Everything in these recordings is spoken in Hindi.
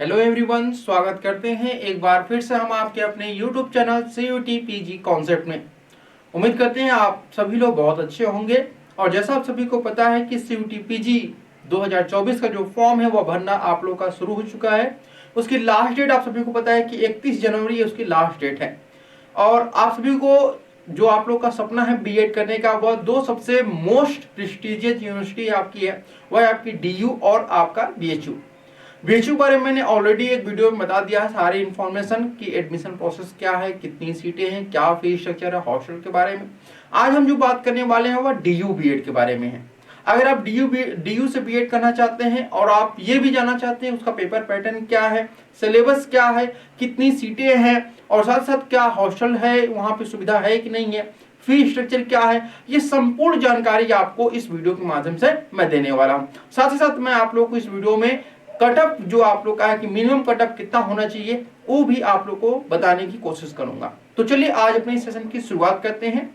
हेलो एवरीवन, स्वागत करते हैं एक बार फिर से हम आपके अपने YouTube channel CUT PG concept में। उम्मीद करते हैं आप सभी लोग बहुत अच्छे होंगे। और जैसा आप सभी को पता है कि CUT PG 2024 का जो फॉर्म है वह भरना आप लोग का शुरू हो चुका है। उसकी लास्ट डेट आप सभी को पता है कि 31 जनवरी उसकी लास्ट डेट है। और आप सभी को जो आप लोग का सपना है बीएड करने का, वह दो सबसे मोस्ट प्रेस्टिजियस यूनिवर्सिटी आपकी है, वह आपकी DU और आपका BHU। बीएचयू बारे में मैंने ऑलरेडी एक वीडियो में बता दिया है सारी इन्फॉर्मेशन कि एडमिशन प्रोसेस क्या है, कितनी सीटें हैं, क्या फीस स्ट्रक्चर है, हॉस्टल के बारे में। आज हम जो बात करने वाले हैं वह DU बीएड के बारे में है। अगर आप DU से बीएड करना चाहते हैं और आप ये भी जानना चाहते हैं उसका पेपर पैटर्न क्या है, सिलेबस क्या है, कितनी सीटें हैं और साथ साथ क्या हॉस्टल है, वहाँ पे सुविधा है कि नहीं है, फी स्ट्रक्चर क्या है, ये संपूर्ण जानकारी आपको इस वीडियो के माध्यम से मैं देने वाला हूँ। साथ ही साथ मैं आप लोग को इस वीडियो में कटअप जो आप लोग का है कि मिनिमम कटअप कितना होना चाहिए वो भी आप लोग को बताने की कोशिश करूंगा। तो चलिए आज अपने सेशन की शुरुआत करते हैं।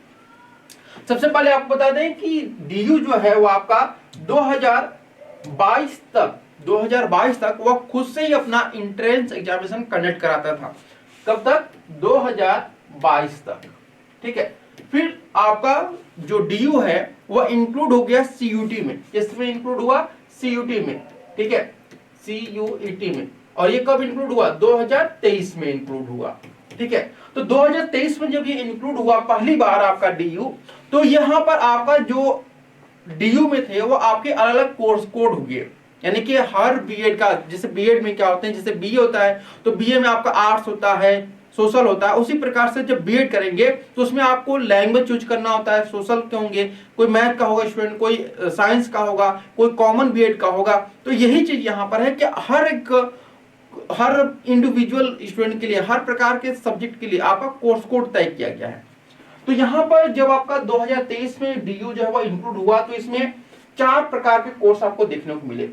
सबसे पहले आपको बता दें कि DU जो है वो आपका 2022 तक वह खुद से ही अपना इंट्रेंस एग्जामिनेशन कंडक्ट कराता था। कब तक? 2022 तक। ठीक है। फिर आपका जो DU है वह इंक्लूड हो गया CUT में। किसमें इंक्लूड हुआ? CUT में। ठीक है, CUET में। और ये कब इंक्लूड हुआ? 2023 में इंक्लूड हुआ। ठीक है, तो 2023 में जब ये इंक्लूड हुआ पहली बार आपका DU, तो यहां पर आपका जो DU में थे वो आपके अलग अलग कोर्स कोड हो गए। यानी कि हर बीएड का, जैसे बीएड में क्या होते हैं, जैसे BA होता है तो BA में आपका आर्ट्स होता है, सोशल होता है, उसी प्रकार से जब बीएड करेंगे तो उसमें आपको लैंग्वेज चूज करना होता है। सोशल के होंगे, कोई मैथ का होगा स्टूडेंट, कोई साइंस का होगा, कोई कॉमन बीएड का होगा। तो यही चीज यहाँ पर है कि हर इंडिविजुअल स्टूडेंट के लिए, हर प्रकार के सब्जेक्ट के लिए आपका कोर्स कोड तय किया गया है। तो यहाँ पर जब आपका 2023 में DU जो है वो इंक्लूड हुआ तो इसमें 4 प्रकार के कोर्स आपको देखने को मिले।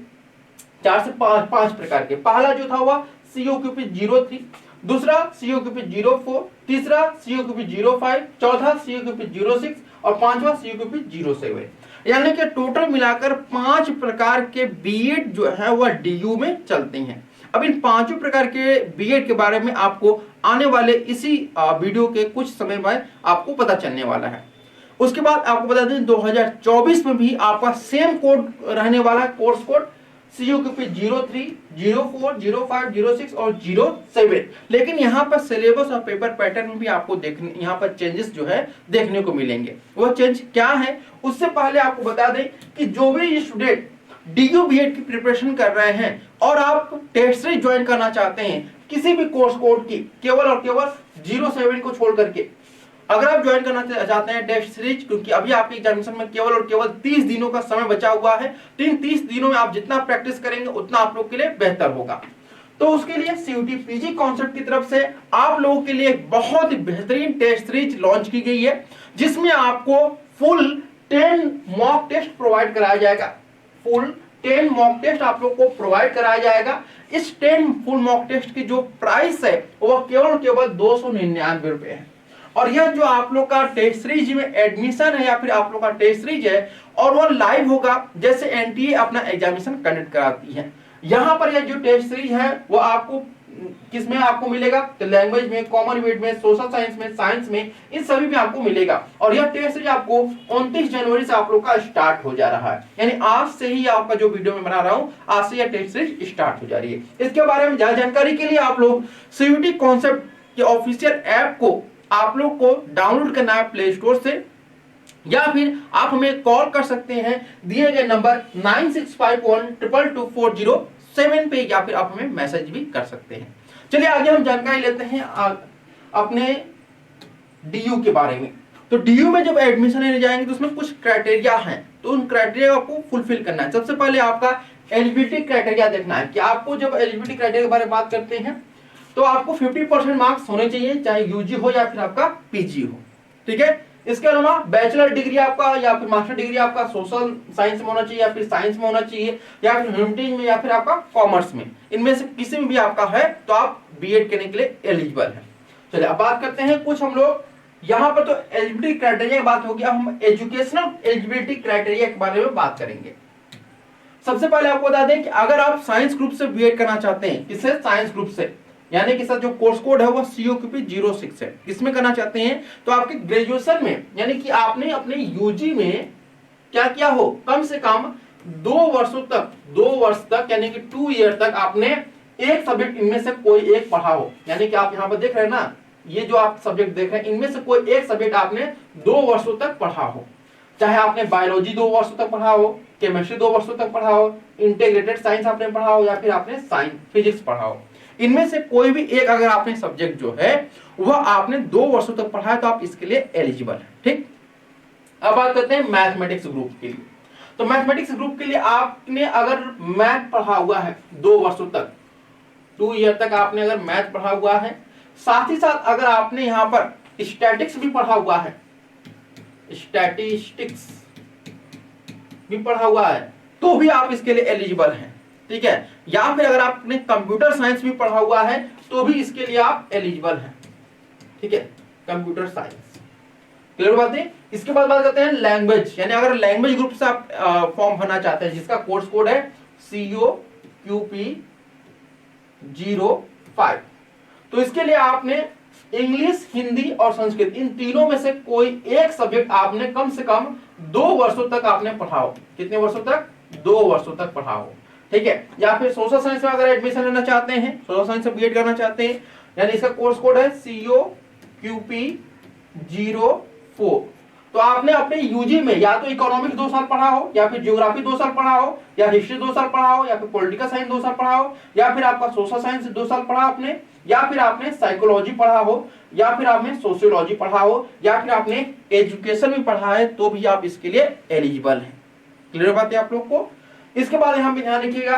4 से 5 प्रकार के। पहला जो था वह COQP 03, दूसरा COQP 04, तीसरा COQP 05, चौथा COQP 06 और पांचवा COQP 07। यानी कि टोटल मिलाकर 5 प्रकार के बीएड जो है वह DU में चलते हैं। अब इन 5 प्रकार के बीएड के बारे में आपको आने वाले इसी वीडियो के कुछ समय में आपको पता चलने वाला है। उसके बाद आपको बता दें 2024 में भी आपका सेम कोड रहने वाला है, कोर्स कोड COQP 03, 04, 05, 06 और 07। लेकिन यहाँ पर सिलेबस और पेपर पैटर्न में भी आपको यहाँ पर चेंजेस जो है देखने को मिलेंगे। वो चेंज क्या है उससे पहले आपको बता दें कि जो भी स्टूडेंट DU बीएड की प्रिपरेशन कर रहे हैं और आप टेस्ट सीरीज ज्वाइन करना चाहते हैं किसी भी कोर्स कोड की, केवल और केवल 07 को छोड़ करके, अगर आप ज्वाइन करना चाहते हैं टेस्ट सीरीज, क्योंकि अभी आपके एग्जामिनेशन में केवल और केवल 30 दिनों का समय बचा हुआ है, तो इन 30 दिनों में आप जितना प्रैक्टिस करेंगे उतना आप लोग के लिए बेहतर होगा। तो उसके लिए CUT PG कॉन्सेप्ट की तरफ से आप लोगों के लिए एक बहुत ही बेहतरीन टेस्ट सीरीज लॉन्च की गई है, जिसमें आपको फुल 10 मॉक टेस्ट प्रोवाइड कराया जाएगा। फुल 10 मॉक टेस्ट आप लोग को प्रोवाइड कराया जाएगा। इस 10 फुल मॉक टेस्ट की जो प्राइस है वह केवल 299 रुपए है। और यह जो आप लोग का टेस्ट सीरीज में एडमिशन है या फिर आप लोग का टेस्ट सीरीज है और वह लाइव होगा जैसे NTA अपना एग्जामिनेशन कंडक्ट कराती है। यहाँ पर यह जो टेस्ट सीरीज है वो आपको किसमें आपको मिलेगा? तो लैंग्वेज में, कॉमन बीएड में, सोशल साइंस में, साइंस में, इन सभी में आपको मिलेगा। और यह टेस्ट सीरीज आपको 29 जनवरी से आप लोग का स्टार्ट हो जा रहा है। यानी आज से ही आपका जो वीडियो में बना रहा हूं, आज से यह टेस्ट सीरीज स्टार्ट हो जा रही है। इसके बारे में ज्यादा जानकारी के लिए आप लोग CUT कॉन्सेप्ट के ऑफिशियल ऐप को आप लोग को डाउनलोड करना है प्ले स्टोर से, या फिर आप हमें कॉल कर सकते हैं दिए गए नंबर 9651222407 पे, या फिर आप हमें मैसेज भी कर सकते हैं। चलिए आगे हम जानकारी लेते हैं अपने DU के बारे में। तो DU में जब एडमिशन लेने जाएंगे तो उसमें कुछ क्राइटेरिया हैं, तो उन क्राइटेरिया को फुलफिल करना है। सबसे पहले आपका एलिजिबिलिटी क्राइटेरिया देखना है कि आपको जब एलिजिबिलिटी क्राइटेरिया के बारे में बात करते हैं तो आपको 50% मार्क्स होने चाहिए, चाहे UG हो या फिर आपका PG हो। ठीक है। इसके अलावा बैचलर डिग्री आपका या फिर मास्टर डिग्री आपका सोशल साइंस में होना चाहिए या फिर साइंस में होना चाहिए या फिर ह्यूमैनिटीज में या फिर आपका कॉमर्स में, इनमें से किसी में भी आपका है तो आप बीएड करने के लिए एलिजिबल है। चलिए अब बात करते हैं कुछ हम लोग यहाँ पर, तो एलिजिबिलिटी क्राइटेरिया की बात होगी। अब हम एजुकेशनल एलिजिबिलिटी क्राइटेरिया के बारे में बात करेंगे। सबसे पहले आपको बता दें कि अगर आप साइंस ग्रुप से बीएड करना चाहते हैं, किससे, साइंस ग्रुप से, यानी कि सर जो कोर्स कोड है वो COQP 06 है, किसमें करना चाहते हैं, तो आपके ग्रेजुएशन में, यानी कि आपने अपने यूजी में क्या किया हो, कम से कम 2 वर्ष तक यानी कि 2 ईयर तक आपने एक सब्जेक्ट इनमें से कोई एक पढ़ा हो। यानी कि आप यहाँ पर देख रहे हैं ना, ये जो आप सब्जेक्ट देख रहे हैं इनमें से कोई एक सब्जेक्ट आपने 2 वर्षों तक पढ़ा हो, चाहे आपने बायोलॉजी 2 वर्षों तक पढ़ा हो, केमिस्ट्री 2 वर्षों तक पढ़ा हो, इंटीग्रेटेड साइंस आपने पढ़ा हो, या फिर आपने साइंस फिजिक्स पढ़ा हो। इनमें से कोई भी एक अगर आपने सब्जेक्ट जो है वह आपने 2 वर्षों तक पढ़ा है तो आप इसके लिए एलिजिबल है। ठीक, अब बात करते हैं मैथमेटिक्स ग्रुप के लिए। तो मैथमेटिक्स ग्रुप के लिए आपने अगर मैथ पढ़ा हुआ है 2 वर्षों तक, 2 ईयर तक आपने अगर मैथ पढ़ा हुआ है, साथ ही साथ अगर आपने यहाँ पर स्टैटिक्स भी पढ़ा हुआ है, स्टैटिस्टिक्स भी पढ़ा हुआ है, तो भी आप इसके लिए एलिजिबल हैं। ठीक है, या फिर अगर आपने कंप्यूटर साइंस भी पढ़ा हुआ है तो भी इसके लिए आप एलिजिबल हैं। ठीक है, कंप्यूटर साइंस, क्लियर बात है। इसके बाद बात करते हैं लैंग्वेज, यानी अगर लैंग्वेज ग्रुप से आप फॉर्म भरना चाहते हैं जिसका कोर्स कोड है COQP 05, तो इसके लिए आपने इंग्लिश, हिंदी और संस्कृत, इन तीनों में से कोई एक सब्जेक्ट आपने कम से कम 2 वर्षों तक आपने पढ़ा हो। कितने वर्षों तक? 2 वर्षों तक पढ़ा हो। ठीक है, या फिर सोशल साइंस में अगर एडमिशन लेना चाहते हैं, सोशल साइंस से बीएड करना चाहते हैं, यानी इसका कोर्स कोड है COQP 04, तो आपने अपने यूजी में या तो इकोनॉमिक्स 2 साल पढ़ा हो, या फिर ज्योग्राफी 2 साल पढ़ा हो, या हिस्ट्री 2 साल पढ़ा हो, या फिर पॉलिटिकल साइंस 2 साल पढ़ा हो, या फिर आपका सोशल साइंस 2 साल पढ़ा आपने, या फिर आपने साइकोलॉजी पढ़ा हो, या फिर आपने सोशियोलॉजी पढ़ा हो, या फिर आपने एजुकेशन भी पढ़ा है, तो भी आप इसके लिए एलिजिबल हैं। क्लियर बात है आप लोग को। इसके बाद यहाँ पे ध्यान रखिएगा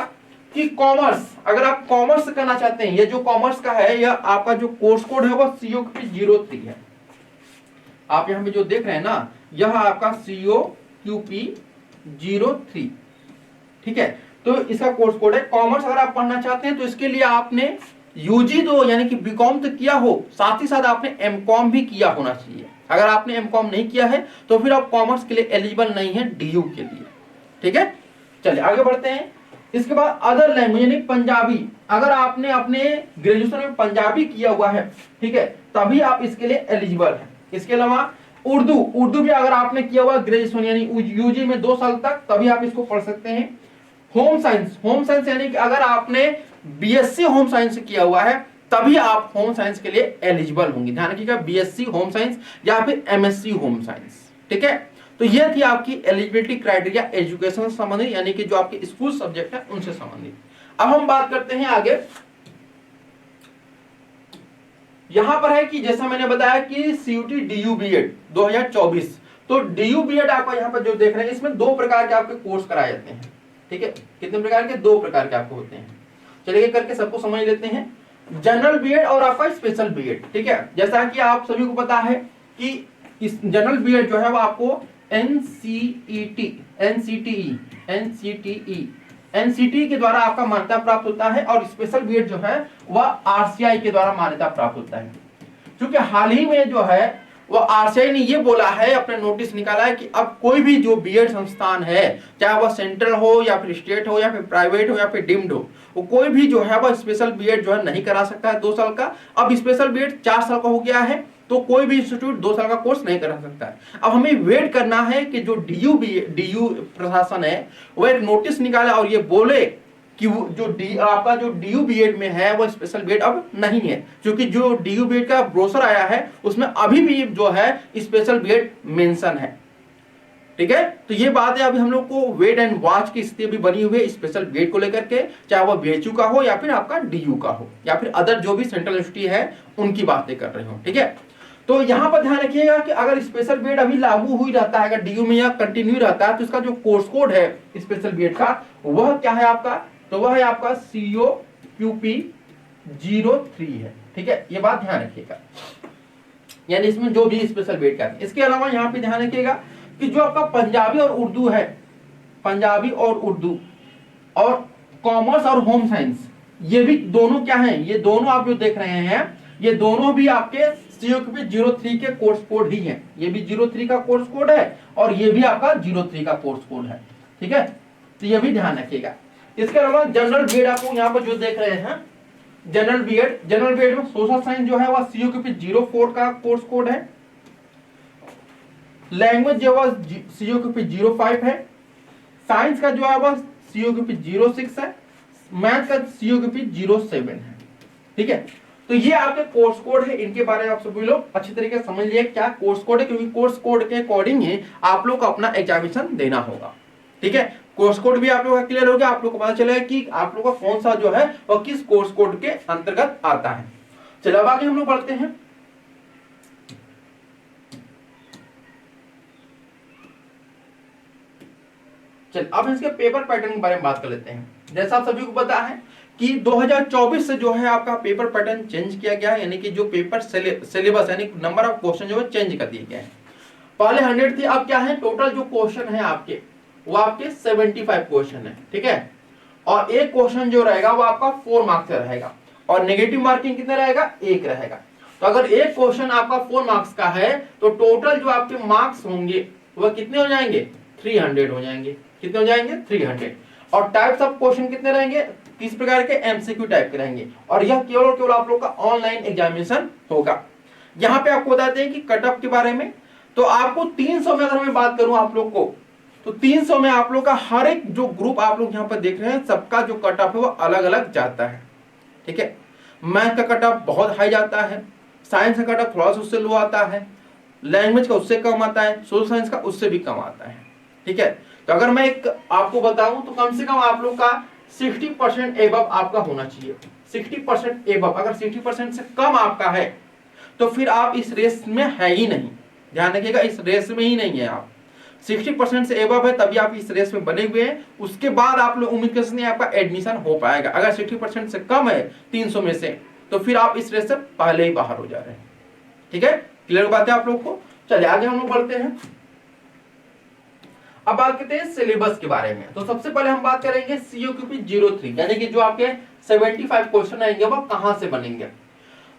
कि कॉमर्स, अगर आप कॉमर्स करना चाहते हैं, ये जो कॉमर्स का है, यह आपका जो कोर्स कोड है वो COQP 03 है। आप यहाँ पे जो देख रहे हैं ना, यह आपका COQP 03। ठीक है, तो इसका कोर्स कोड है। कॉमर्स अगर आप पढ़ना चाहते हैं तो इसके लिए आपने यूजी 2 यानी कि बीकॉम तो किया हो, साथ ही साथ आपने एमकॉम भी किया होना चाहिए। अगर आपने एमकॉम नहीं किया है तो फिर आप कॉमर्स के लिए एलिजिबल नहीं है DU के लिए। ठीक है, चलिए आगे बढ़ते हैं। इसके बाद अदर लैंग्वेज यानी पंजाबी, अगर आपने अपने ग्रेजुएशन में पंजाबी किया हुआ है, ठीक है, तभी आप इसके लिए एलिजिबल हैं। इसके अलावा उर्दू भी अगर आपने किया हुआ ग्रेजुएशन यानी यूजी में 2 साल तक, तभी आप इसको पढ़ सकते हैं। होम साइंस यानी कि अगर आपने BSc होम साइंस किया हुआ है तभी आप होम साइंस के लिए एलिजिबल होंगे। ध्यान रखिएगा, BSc होम साइंस या फिर MSc होम साइंस। ठीक है, तो यह थी आपकी एलिजिबिलिटी क्राइटेरिया एजुकेशन से संबंधित, यानी कि जो आपके स्कूल सब्जेक्ट है उनसे संबंधित। अब हम बात करते हैं आगे। यहां पर है कि जैसा मैंने बताया कि CUT DU BEd 2024, तो DU BEd आपका यहाँ पर जो देख रहे हैं इसमें 2 प्रकार के आपके कोर्स कराए जाते हैं। ठीक है, कितने प्रकार के? 2 प्रकार के आपको होते हैं। चलिए करके सबको समझ लेते हैं। जनरल बीएड और आपका स्पेशल बीएड। ठीक है, जैसा कि आप सभी को पता है कि इस जनरल बीएड जो है वो आपको NCTE के द्वारा आपका मान्यता प्राप्त होता है, और स्पेशल बीएड जो है वह RCI के द्वारा मान्यता प्राप्त होता है। क्योंकि हाल ही में जो है वह RCI ने ये बोला है, अपने नोटिस निकाला है कि अब कोई भी जो बीएड संस्थान है, चाहे वह सेंट्रल हो या फिर स्टेट हो या फिर प्राइवेट हो या फिर डीम्ड हो, वो कोई भी जो है वह स्पेशल बीएड जो है नहीं करा सकता है 2 साल का। अब स्पेशल बीएड 4 साल का हो गया है, तो कोई भी इंस्टीट्यूट 2 साल का कोर्स नहीं करा सकता है। अब हमें वेट करना है कि जो DU प्रशासन है वह एक नोटिस निकाले और ये बोले कि आपका जो DU BEd में है वो स्पेशल बीएड अब नहीं है, क्योंकि जो DU BEड का ब्रोशर आया है उसमें अभी भी जो है स्पेशल बीएड मेंशन है। ठीक है, तो ये बात है, अभी हम लोग को वेट एंड वॉच की स्थिति भी बनी हुई है स्पेशल बीएड को लेकर के, चाहे वह BHU का हो या फिर आपका DU का हो या फिर अदर जो भी सेंट्रल यूनिवर्सिटी है उनकी बातें कर रहे हो। ठीक है, तो यहां पर ध्यान रखिएगा कि अगर स्पेशल बीएड अभी लागू हुई रहता है, अगर DU में या कंटिन्यू रहता है, तो इसका जो कोर्स कोड है स्पेशल बीएड का वह क्या है आपका? तो वह है आपका COQP 03 है। ठीक है, ये बात ध्यान रखिएगा, यानी इसमें जो भी स्पेशल बीएड का है। इसके अलावा यहाँ पे ध्यान रखिएगा कि जो आपका पंजाबी और उर्दू है, पंजाबी और उर्दू और कॉमर्स और होम साइंस, ये भी दोनों क्या हैं? ये दोनों आप जो देख रहे हैं ये दोनों भी आपके COQP 03 के कोर्स कोड ही हैं। ये भी 03 का कोर्स कोड है और ये भी आपका 03 का कोर्स कोड है। ठीक है, तो ये भी ध्यान रखिएगा। इसके अलावा जनरल बीएड आपको यहाँ पर जो देख रहे हैं, जनरल बीएड में सोशल साइंस जो है वह CUPP 04 का कोर्स कोड है, लैंग्वेज जो है CUPP 05 है, साइंस का जो है वह CUPP 06 है, मैथ का CUPP 07 है। ठीक है, तो ये आपके कोर्स कोड है, इनके बारे में आप सभी लोग अच्छी तरीके से समझ लिए क्या कोर्स कोड है, क्योंकि कोर्स कोड के अकॉर्डिंग ही आप लोग को अपना एग्जामिनेशन देना होगा। ठीक है, कोर्स कोड भी आप लोगों का क्लियर हो गया, आप लोग को पता चलेगा कि आप लोग का कौन सा जो है वह किस कोर्स कोड के अंतर्गत आता है। चलो अब आगे हम लोग बढ़ते हैं। चल अब इसके पेपर पैटर्न के बारे में बात कर लेते हैं। जैसा आप सभी को पता है कि 2024 से जो है आपका पेपर पैटर्न चेंज किया गया है, यानी कि जो पेपर सिलेबस यानी नंबर ऑफ क्वेश्चन जो है चेंज कर दिए गए हैं। पहले 100 थे, अब क्या है टोटल जो क्वेश्चन है आपके वो आपके 75 क्वेश्चन है। ठीक है, और एक क्वेश्चन जो रहेगा वो आपका 4 मार्क्स का रहेगा, और नेगेटिव मार्किंग कितना रहेगा, 1 रहेगा। तो अगर एक क्वेश्चन आपका 4 मार्क्स का है तो टोटल जो आपके मार्क्स होंगे वह कितने हो जाएंगे, 300 हो जाएंगे। कितने हो जाएंगे, 300। और टाइप्स ऑफ क्वेश्चन कितने रहेंगे, किस प्रकार के, MCQ टाइप के रहेंगे, और यह केवल आप लोग का ऑनलाइन एग्जामिनेशन होगा। यहाँ पे आपको बताते हैं कि कट ऑफ के बारे में, तो आपको 300 में अगर मैं बात करूं आप लोग को, तो 300 में आप लोग का हर एक जो ग्रुप आप लोग यहाँ पर देख रहे हैं सबका जो कट ऑफ है वो अलग अलग जाता है। ठीक है, मैथ का कट ऑफ बहुत हाई जाता है, साइंस का कट ऑफ थोड़ा सा उससे लो आता है, लैंग्वेज का उससे कम आता है, सोशल साइंस का उससे भी कम आता है। ठीक है, तो अगर मैं एक आपको बताऊं तो कम से कम आप लोग का 60% एबव आपका होना चाहिए। 60% एबव, अगर 60% से कम आपका है तो फिर आप इस रेस में है ही नहीं। ध्यान रखिएगा, इस रेस में ही नहीं है आप। 60% से एबव है तभी आप इस रेस में बने हुए हैं, उसके बाद आप लोग उम्मीद कर सकते हैं आपका एडमिशन हो पाएगा। अगर 60% से कम है 300 में से तो फिर आप इस रेस से पहले ही बाहर हो जा रहे हैं। ठीक है, क्लियर बात है आप लोग को। चलिए आगे हम लोग बढ़ते हैं। अब बात करते हैं सिलेबस के बारे में। तो सबसे पहले हम बात करेंगे CUPP 03, यानी कि जो आपके 75 क्वेश्चन आएंगे वो कहां से बनेंगे,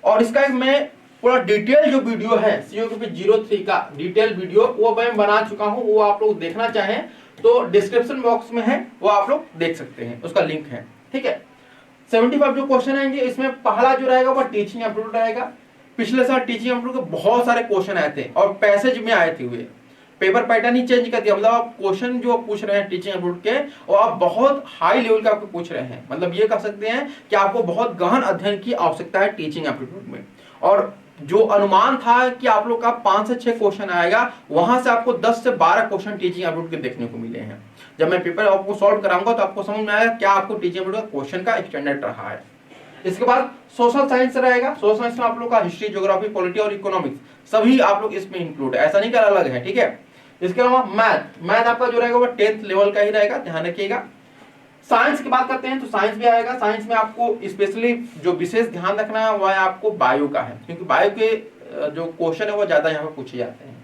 और इसका एक मैं पूरा डिटेल जो वीडियो है CUPP 03 का डिटेल वीडियो वो मैं बना चुका हूं, वो आप लोग देखना चाहें तो डिस्क्रिप्शन बॉक्स में है, वो आप लोग देख सकते हैं, उसका लिंक है। ठीक है, 75 जो क्वेश्चन आएंगे इसमें पहला जो रहेगा वो टीचिंग एप्टीट्यूड रहेगा। पिछले साल टीचिंग एप्टीट्यूड के बहुत सारे क्वेश्चन आए थे और पैसेज में आए थे हुए, पेपर पैटर्न ही चेंज कर दिया। मतलब आप क्वेश्चन जो पूछ रहे हैं टीचिंग एप्टीट्यूड के और आप बहुत हाई लेवल के आपको पूछ रहे हैं, मतलब ये कह सकते हैं कि आपको बहुत गहन अध्ययन की आवश्यकता है टीचिंग एप्टीट्यूड में। और जो अनुमान था कि आप लोग का 5 से 6 क्वेश्चन आएगा, वहां से आपको 10 से 12 क्वेश्चन टीचिंग एप्टीट्यूड के देखने को मिले हैं। जब मैं पेपर आपको सॉल्व कराऊंगा तो आपको समझ में आएगा क्या आपको टीचिंग एप्टीट्यूड का क्वेश्चन का स्टैंडर्ड रहा है। इसके बाद सोशल साइंस रहेगा। सोशल साइंस में आप लोग का हिस्ट्री, ज्योग्राफी, पॉलिटी और इकोनॉमिक्स सभी आप लोग इसमें इंक्लूड है, ऐसा नहीं कि अलग है। ठीक है, इसके अलावा मैथ आपका जो रहेगा वो 10th लेवल का ही रहेगा, ध्यान रखिएगा। साइंस की बात करते हैं तो साइंस भी आएगा। साइंस में आपको स्पेशली जो विशेष ध्यान रखना है वह आपको बायो का है, क्योंकि बायो के जो क्वेश्चन है वो ज्यादा यहाँ पे पूछे जाते हैं।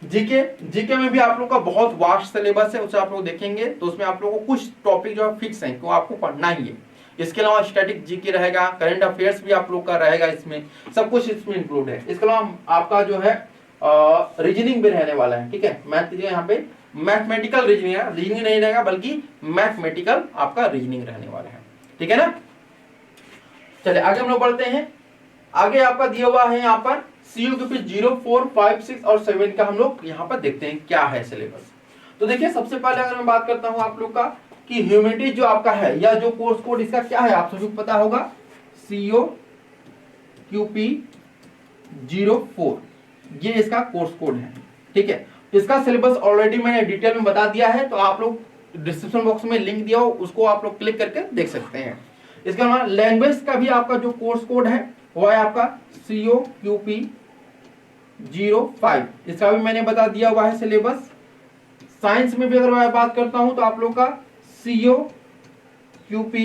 जीके में भी आप लोग का बहुत वास्ट सिलेबस है, उसे आप लोग देखेंगे तो उसमें आप लोग को कुछ टॉपिक जो है फिक्स है वो आपको पढ़ना ही है। इसके अलावा स्टैटिक जीके रहेगा, करंट अफेयर्स भी आप लोग का रहेगा, इसमें सब कुछ इसमें इंक्लूड है। इसके अलावा आपका जो है रीजनिंग भी रहने वाला है। ठीक है, मैथ यहाँ पे मैथमेटिकल रीजनिंग है, रीजनिंग नहीं रहेगा बल्कि मैथमेटिकल आपका रीजनिंग रहने वाला है। ठीक है ना, चलिए आगे हम लोग बढ़ते हैं। आगे आपका दिया हुआ है यहाँ पर CUPP 04, 5, 6 और 7 का हम लोग यहाँ पर देखते हैं क्या है सिलेबस। तो देखिए सबसे पहले अगर मैं बात करता हूँ आप लोग का कि ह्यूमैनिटीज जो आपका है या जो कोर्स कोड इसका क्या है आप सभी को पता होगा, CUPP 04 ये इसका कोर्स कोड है। ठीक है, इसका सिलेबस ऑलरेडी मैंने डिटेल में बता दिया है, तो आप लोग डिस्क्रिप्शन बॉक्स में लिंक दिया हो उसको आप लोग क्लिक करके देख सकते हैं। इसके अलावा लैंग्वेज का भी आपका जो कोर्स कोड है वो है आपका CUPP 05, इसका भी मैंने बता दिया हुआ है सिलेबस। साइंस में भी अगर मैं बात करता हूं तो आप लोग का CUPP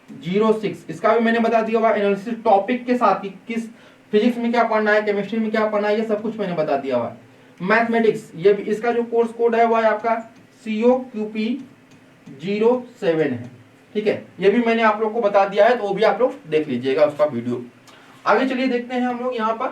06, इसका भी मैंने बता दिया हुआ एनालिसिस टॉपिक के साथ ही, किस फिजिक्स में क्या पढ़ना है, केमिस्ट्री में क्या पढ़ना है, ये सब कुछ मैंने बता दिया हुआ है। मैथमेटिक्स ये भी इसका जो कोर्स कोड है वो है आपका CUPP 07 है। ठीक है, ये भी मैंने आप लोग को बता दिया है, तो वो भी आप लोग देख लीजिएगा उसका वीडियो। आगे चलिए देखते हैं हम लोग यहाँ पर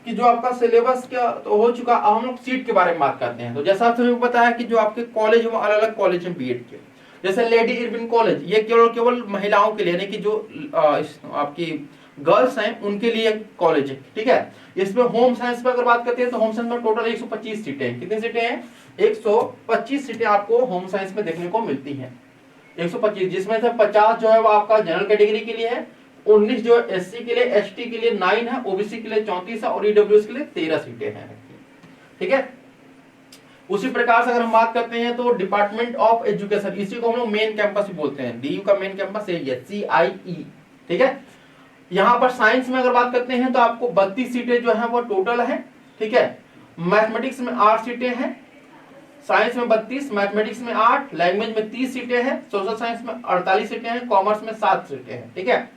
कि जो आपका सिलेबस क्या तो हो चुका, अब हम लोग सीट के बारे में बात करते हैं। तो जैसा आप सभी को पता है कि जो आपके कॉलेज वो अलग अलग कॉलेज हैं बीएड के, जैसे लेडी इरविन कॉलेज, ये केवल महिलाओं के लिए, यानी कि जो आपकी गर्ल्स हैं उनके लिए कॉलेज है, ठीक है। इसमें होम साइंस में अगर बात करते हैं तो होम साइंस में टोटल 125 सीटें हैं। कितनी सीटें हैं? 125 सीटें आपको होम साइंस में देखने को मिलती हैं, 125, जिसमें से 50 जो है वो आपका जनरल कैटेगरी के लिए है, 19 जो एससी के लिए, एसटी के लिए 9 है, ओबीसी के लिए 34 है और ईडब्ल्यूएस के लिए 13 सीटें हैं, ठीक है। उसी प्रकार से अगर हम बात करते हैं तो डिपार्टमेंट ऑफ एजुकेशन, इसी को हम लोग मेन कैंपस भी बोलते हैं, डीयू का मेन कैंपस है ये CIE, ठीक है। यहाँ पर साइंस में अगर बात करते हैं तो आपको 32 सीटें जो है वो टोटल है, ठीक है। मैथमेटिक्स में 8 सीटें हैं, साइंस में 32, मैथमेटिक्स में 8, लैंग्वेज में 30 सीटें हैं, सोशल साइंस में 48 सीटें हैं, कॉमर्स में 7 सीटें हैं, ठीक है।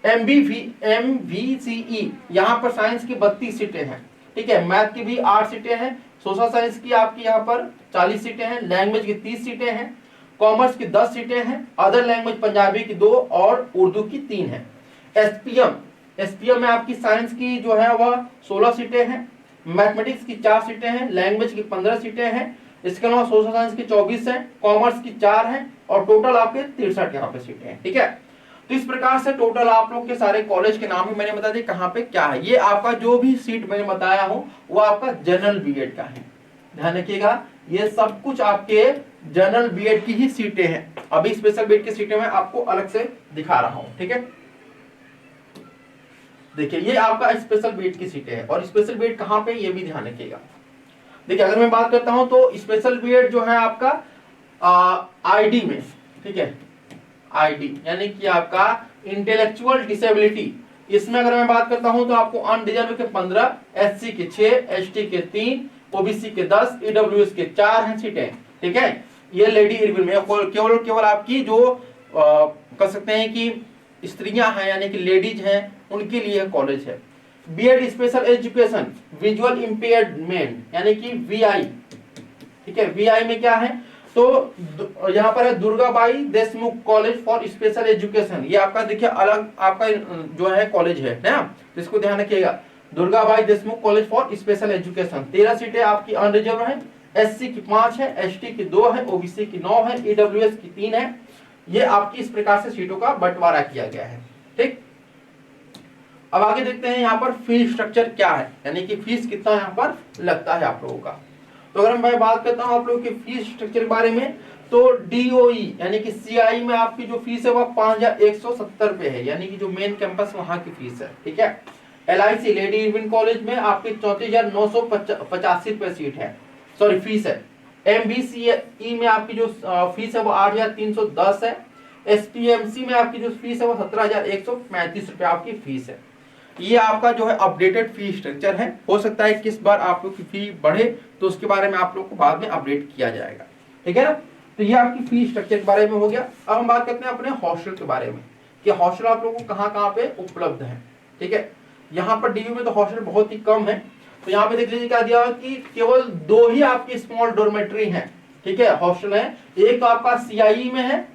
MVCE यहाँ पर साइंस की 32 सीटें हैं, ठीक है। मैथ की भी 8 सीटें हैं, सोशल साइंस की आपकी यहाँ पर 40 सीटें हैं, लैंग्वेज की 30 सीटें हैं, कॉमर्स की 10 सीटें हैं, अदर लैंग्वेज पंजाबी की 2 और उर्दू की 3 है। SPM में आपकी साइंस की जो है वह 16 सीटें हैं, मैथमेटिक्स की 4 सीटें हैं, लैंग्वेज की 15 सीटें हैं, इसके अलावा सोशल साइंस की 24 है, कॉमर्स की 4 है और टोटल आपके 63 यहाँ पे सीटें हैं, ठीक है। तो इस प्रकार से टोटल आप लोग के सारे कॉलेज के नाम भी मैंने बता दिए कहाँ पे क्या है। ये आपका जो भी सीट मैंने बताया हूँ वो आपका जनरल बीएड का है, ध्यान रखिएगा, ये सब कुछ आपके जनरल बीएड की ही सीटें हैं। अभी स्पेशल बीएड की सीटें मैं आपको अलग से दिखा रहा हूँ, ठीक है। देखिए ये आपका स्पेशल बीएड की सीटें हैं और स्पेशल बीएड कहाँ पे ये भी ध्यान रखिएगा। देखिए अगर मैं बात करता हूं तो स्पेशल बीएड जो है आपका आईडी में, ठीक है, आईडी यानी कि आपका इंटेलेक्चुअल डिसेबिलिटी, इसमें अगर मैं बात करता हूं तो आपको अनरिजर्व के 15, एससी के 6, एसटी के 3, ओबीसी के 10, ईडब्ल्यूएस के 4 हैं सीटें, ठीक है। ये लेडी इरविन में केवल आपकी जो कह सकते हैं कि स्त्रियां हैं यानी कि लेडीज हैं उनके लिए कॉलेज है। B Ed special education visual impairment यानी कि VI, ठीक है। VI में क्या है तो यहाँ पर है Durgabai Deshmukh college for special education, ये आपका देखिए अलग आपका जो है कॉलेज है ना, तो इसको ध्यान रखिएगा, Durgabai Deshmukh college for special education. 13 सीटें आपकी अनरिजर्व है, एससी की 5 है, एसटी की 2 है, ओबीसी की 9 है, ईडब्ल्यूएस की 3 है। ये आपकी इस प्रकार से सीटों का बंटवारा किया गया है, ठीक। अब आगे देखते हैं यहाँ पर फीस स्ट्रक्चर क्या है, यानी कि फीस कितना यहाँ पर लगता है आप लोगों का। तो अगर मैं बात करता हूँ आप लोगों की फीस स्ट्रक्चर के बारे में तो DOE यानी कि CI में आपकी जो फीस है वह 5170 रुपए है, यानी कि जो मेन कैंपस वहां की फीस है, ठीक है। LIC लेडी इरविन कॉलेज में आपकी 34,985 रुपए सीट है, सॉरी फीस है। MVCE में आपकी जो फीस है वो 8,310 है। SPMC में आपकी जो फीस है वो 17,135 रुपए आपकी फीस है। ये आपका जो है अपडेटेड फी स्ट्रक्चर है, हो सकता है किस बार आप लोग की फी बढ़े तो उसके बारे में आप लोग को बाद में अपडेट किया जाएगा, ठीक है ना। तो ये आपकी फी स्ट्रक्चर के बारे में हो गया। अब हम बात करते हैं अपने हॉस्टल के बारे में कि हॉस्टल आप लोगों को कहाँ पे उपलब्ध है, ठीक है। यहाँ पर DU में तो हॉस्टल बहुत ही कम है, तो यहाँ पे देख लीजिए क्या दिया कि केवल 2 ही आपकी स्मॉल डॉर्मेट्री है, ठीक है, हॉस्टल है। एक तो आपका CIE में है,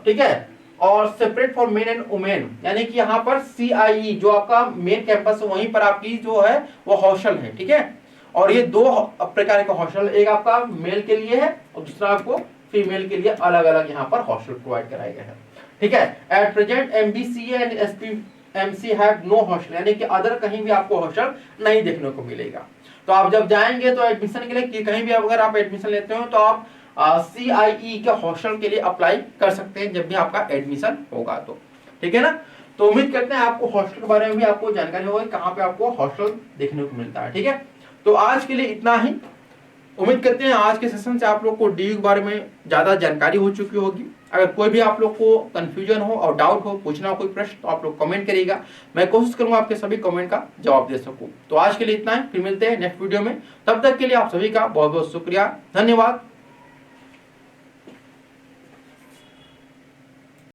ठीक है, और separate for main and women, यानी कि यहाँ पर CIE जो आपका मेन कैंपस है वहीं पर आपकी जो है वो हॉस्टल है, ठीक है। और ये 2 प्रकार के हॉस्टल, एक आपका मेल के लिए है और दूसरा आपको फीमेल के लिए अलग अलग यहाँ पर हॉस्टल प्रोवाइड कराए गए हैं, ठीक है। At present MBCA and SPMC have no hostel, यानी कि अदर कहीं भी आपको हॉस्टल नहीं देखने को मिलेगा। तो आप जब जाएंगे तो एडमिशन के लिए कहीं भी अगर आप एडमिशन लेते हो तो आप CIE के हॉस्टल के लिए अप्लाई कर सकते हैं जब भी आपका एडमिशन होगा तो, ठीक है ना। तो उम्मीद करते हैं आपको हॉस्टल के बारे में भी आपको जानकारी होगी कहाँ पे आपको हॉस्टल देखने को मिलता है, ठीक है। तो आज के लिए इतना ही। उम्मीद करते हैं आज के सेशन से आप लोग को DU के बारे में ज्यादा जानकारी हो चुकी होगी। अगर कोई भी आप लोग को कंफ्यूजन हो और डाउट हो, पूछना हो कोई प्रश्न, तो आप लोग कमेंट करिएगा, मैं कोशिश करूंगा आपके सभी कमेंट का जवाब दे सकूं। तो आज के लिए इतना ही, फिर मिलते हैं नेक्स्ट वीडियो में, तब तक के लिए आप सभी का बहुत बहुत शुक्रिया, धन्यवाद।